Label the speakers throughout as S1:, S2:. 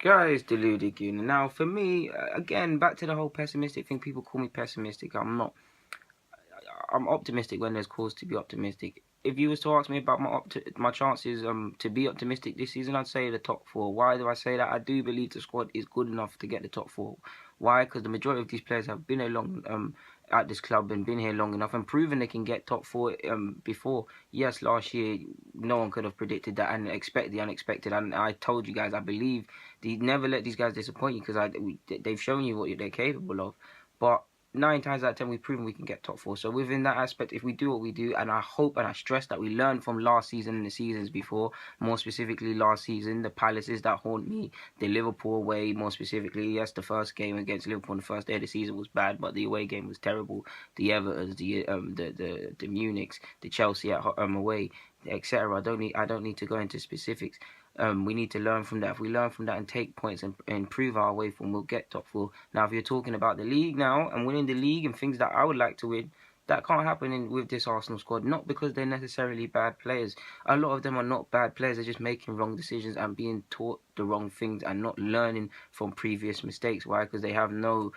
S1: Guys, deluded you. Now, for me, again, back to the whole pessimistic thing. People call me pessimistic. I'm not. I'm optimistic when there's cause to be optimistic. If you was to ask me about my chances to be optimistic this season, I'd say the top four. Why do I say that? I do believe the squad is good enough to get the top four. Why? Because the majority of these players have been along at this club and been here long enough and proven they can get top four before. Yes, last year no one could have predicted that and expect the unexpected. And I told you guys, I believe never let these guys disappoint you because they've shown you what they're capable of. But 9 times out of 10, we've proven we can get top four. So within that aspect, if we do what we do, and I hope and I stress that we learn from last season and the seasons before, more specifically last season, the Palaces that haunt me, the Liverpool away, more specifically, yes, the first game against Liverpool on the first day of the season was bad, but the away game was terrible. The Evertons, the Munichs, the Chelsea at away, etc. I don't need to go into specifics. We need to learn from that. If we learn from that and take points and improve our way form, we'll get top four. Now, if you're talking about the league now and winning the league and things that I would like to win, that can't happen with this Arsenal squad. Not because they're necessarily bad players. A lot of them are not bad players. They're just making wrong decisions and being taught the wrong things and not learning from previous mistakes. Why? Because they have no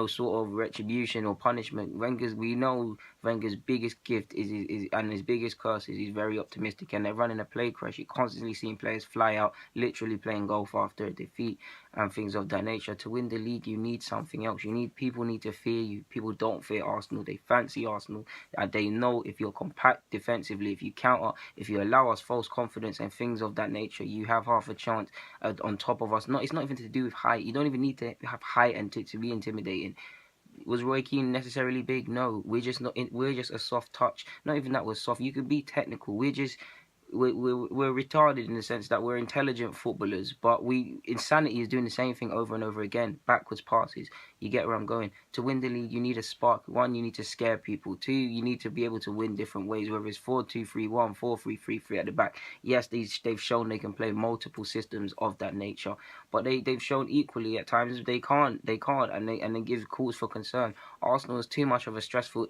S1: sort of retribution or punishment. We know Wenger's biggest gift is and his biggest curse is he's very optimistic, and they're running a play crash. You're constantly seeing players fly out, literally playing golf after a defeat and things of that nature. To win the league, you need something else. People need to fear you. People don't fear Arsenal. They fancy Arsenal. And they know if you're compact defensively, if you counter, if you allow us false confidence and things of that nature, you have half a chance on top of us. It's not even to do with height. You don't even need to have height and to be intimidating. Was Roy Keane necessarily big? No, we're just not. We're just a soft touch. Not even that was soft. You could be technical. We're retarded in the sense that we're intelligent footballers, but insanity is doing the same thing over and over again, backwards passes. You get where I'm going. To win the league, you need a spark. One, you need to scare people. Two, you need to be able to win different ways, whether it's 4-2-3-1, 4-3-3-3 at the back. Yes, they've shown they can play multiple systems of that nature, but they've shown equally at times they can't, and they give cause for concern. Arsenal is too much of a stressful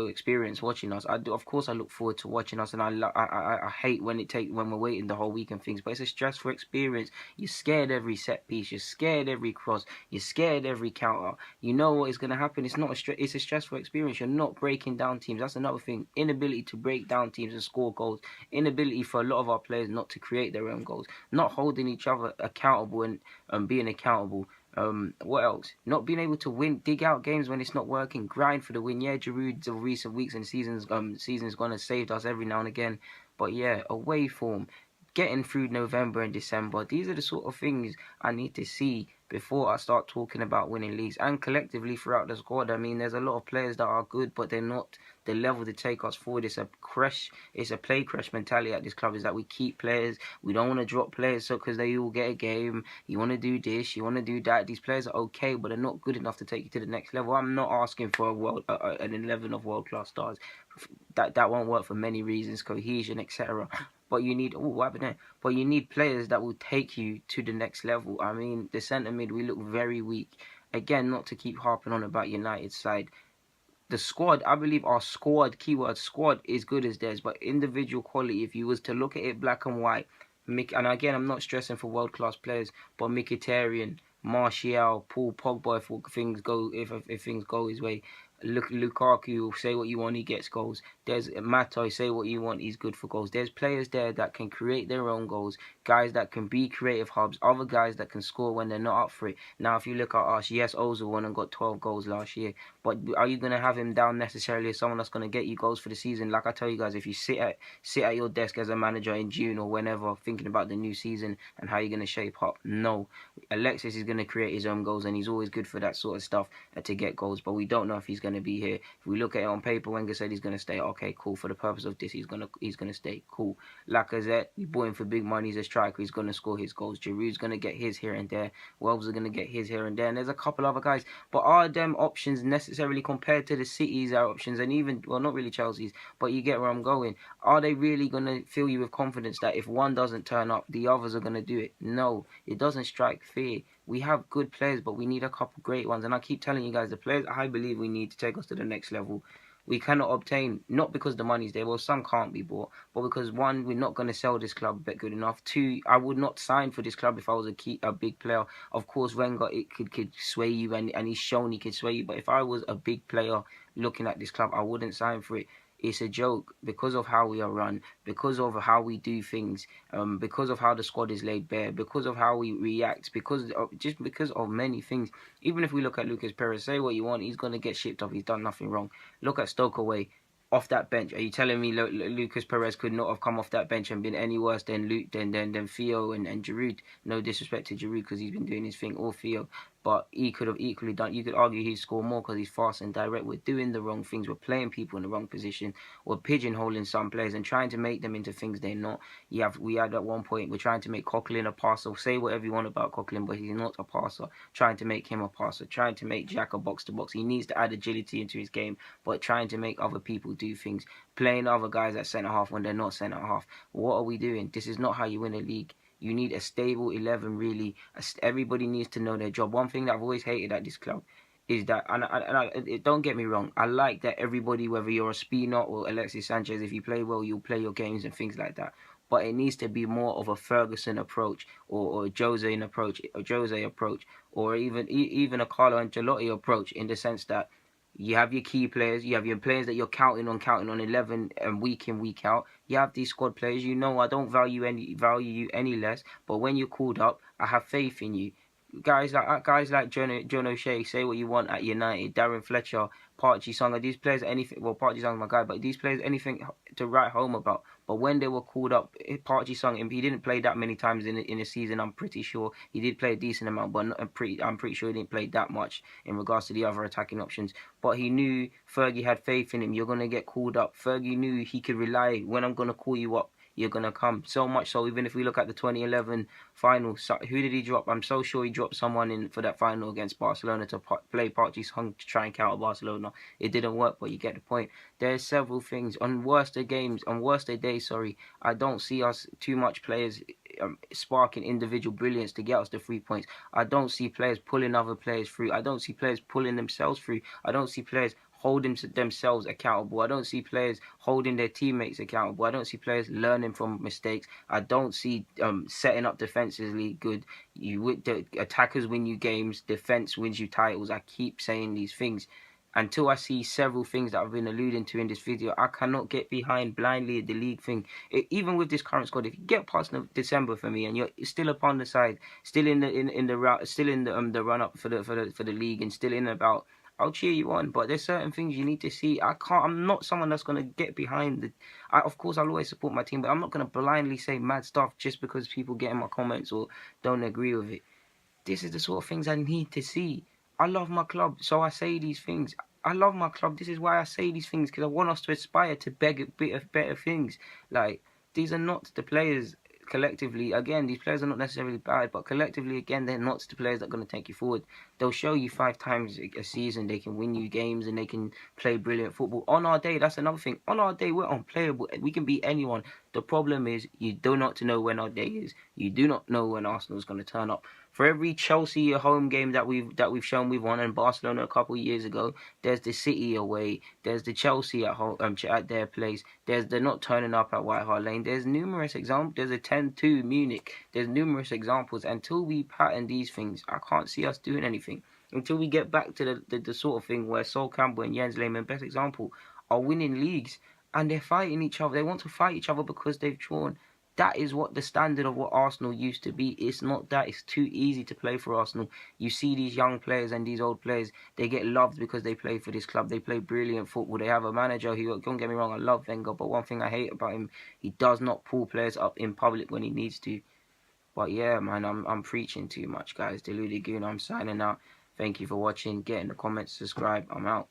S1: experience watching us. Of course, I look forward to watching us, and I hate when we're waiting the whole week and things. But it's a stressful experience. You're scared every set piece. You're scared every cross. You're scared every counter. You know what is going to happen. It's a stressful experience. You're not breaking down teams. That's another thing. Inability to break down teams and score goals. Inability for a lot of our players not to create their own goals. Not holding each other accountable and being accountable. What else? Not being able to dig out games when it's not working, grind for the win. Yeah, Giroud's of recent weeks and seasons gone and saved us every now and again. But yeah, away form, getting through November and December. These are the sort of things I need to see before I start talking about winning leagues. And collectively throughout the squad, I mean, there's a lot of players that are good, but they're not the level to take us forward. It's a play crash mentality at this club. Is that we keep players, we don't want to drop players, so because they all get a game. You want to do this, you want to do that. These players are okay, but they're not good enough to take you to the next level. I'm not asking for an 11 of world class stars. That won't work for many reasons, cohesion, etc. But you need what happened there? But you need players that will take you to the next level. I mean, the centre mid, we look very weak. Again, not to keep harping on about United's side. The squad, I believe our squad, keyword squad, is good as theirs, but individual quality, if you was to look at it black and white, and again, I'm not stressing for world-class players, but Mkhitaryan, Martial, Paul Pogba, if things go his way, Lukaku, say what you want, he gets goals. There's Mato, say what you want, he's good for goals. There's players there that can create their own goals, guys that can be creative hubs, other guys that can score when they're not up for it. Now, if you look at us, yes, Ozil won and got 12 goals last year, but are you going to have him down necessarily as someone that's going to get you goals for the season? Like I tell you guys, if you sit at your desk as a manager in June or whenever, thinking about the new season and how you're going to shape up, no. Alexis is going to create his own goals, and he's always good for that sort of stuff to get goals, but we don't know if he's going to be here. If we look at it on paper, Wenger said he's going to stay. Okay, cool. For the purpose of this, he's going to stay. Cool. Lacazette, we bought him for big money. He's a striker. He's going to score his goals. Giroud's going to get his here and there. Wells are going to get his here and there. And there's a couple other guys. But are them options necessarily compared to the City's options and even, well, not really Chelsea's, but you get where I'm going. Are they really going to fill you with confidence that if one doesn't turn up, the others are going to do it? No, it doesn't strike fear. We have good players, but we need a couple great ones. And I keep telling you guys, the players I believe we need to take us to the next level, We cannot obtain, not because the money's there, well, some can't be bought, but because one, we're not going to sell this club bet good enough. Two, I would not sign for this club if I was a big player. Of course, Wenger, it could sway you, and he's shown he could sway you, but if I was a big player looking at this club, I wouldn't sign for it. It's a joke because of how we are run, because of how we do things, because of how the squad is laid bare, because of how we react, just because of many things. Even if we look at Lucas Perez, say what you want, he's gonna get shipped off. He's done nothing wrong. Look at Stoke away, off that bench. Are you telling me Lucas Perez could not have come off that bench and been any worse than Theo and Giroud? No disrespect to Giroud because he's been doing his thing, or Theo, but he could have equally done. You could argue he'd score more because he's fast and direct. We're doing the wrong things. We're playing people in the wrong position. We're pigeonholing some players and trying to make them into things they're not. We had at one point, we're trying to make Coquelin a passer. Say whatever you want about Coquelin, but he's not a passer. Trying to make him a passer. Trying to make Jack a box to box. He needs to add agility into his game, but trying to make other people do things. Playing other guys at centre half when they're not centre half. What are we doing? This is not how you win a league. You need a stable 11, really. Everybody needs to know their job. One thing that I've always hated at this club is that, don't get me wrong, I like that everybody, whether you're a Spina or Alexis Sanchez, if you play well, you'll play your games and things like that. But it needs to be more of a Ferguson approach, or Jose approach, or even a Carlo Ancelotti approach, in the sense that you have your key players, you have your players that you're counting on 11 and week in, week out. You have these squad players. You know, I don't value you any less, but when you're called up, I have faith in you. Guys like John O'Shea, say what you want at United, Darren Fletcher, Park Ji-sung, are these players anything? Well, Park Ji-sung's my guy, but these players anything to write home about? But when they were called up, Park Ji-sung, he didn't play that many times in a season. I'm pretty sure he did play a decent amount, but I'm pretty sure he didn't play that much in regards to the other attacking options. But he knew Fergie had faith in him. You're gonna get called up. Fergie knew he could rely. When I'm gonna call you up, you're going to come. So much so, even if we look at the 2011 final, who did he drop? I'm so sure he dropped someone in for that final against Barcelona to play Park Ji-sung to try and counter Barcelona. It didn't work, but you get the point. There's several things. On worst of days, I don't see us too much players sparking individual brilliance to get us the 3 points. I don't see players pulling other players through. I don't see players pulling themselves through. I don't see players holding themselves accountable. I don't see players holding their teammates accountable. I don't see players learning from mistakes. I don't see setting up defensively good. The attackers win you games, defense wins you titles. I keep saying these things. Until I see several things that I've been alluding to in this video, I cannot get behind blindly the league thing. Even with this current squad, if you get past December for me and you're still upon the side, still in the run up for the league, and still in about, I'll cheer you on. But there's certain things you need to see. I'm not someone that's gonna get behind of course, I'll always support my team, but I'm not gonna blindly say mad stuff just because people get in my comments or don't agree with it. This is the sort of things I need to see. I love my club, so I say these things. I love my club. This is why I say these things, because I want us to aspire to better things. Like, these are not the players collectively. Again, these players are not necessarily bad, but collectively, again, they're not the players that are going to take you forward. They'll show you 5 times a season. They can win you games and they can play brilliant football. On our day, that's another thing. On our day, we're unplayable. We can beat anyone. The problem is you do not know when our day is. You do not know when Arsenal's going to turn up. For every Chelsea home game that we've shown we've won, and Barcelona a couple of years ago, there's the City away, there's the Chelsea at home at their place, they're not turning up at White Hart Lane. There's numerous examples. There's a 10-2 Munich. There's numerous examples. Until we pattern these things, I can't see us doing anything. Until we get back to the sort of thing where Sol Campbell and Jens Lehmann, best example, are winning leagues and they're fighting each other. They want to fight each other because they've drawn. That is what the standard of what Arsenal used to be. It's not that. It's too easy to play for Arsenal. You see these young players and these old players, they get loved because they play for this club. They play brilliant football. They have a manager who, don't get me wrong, I love Wenger, but one thing I hate about him, he does not pull players up in public when he needs to. But yeah, man, I'm preaching too much, guys. Deluded Goon, I'm signing out. Thank you for watching. Get in the comments, subscribe. I'm out.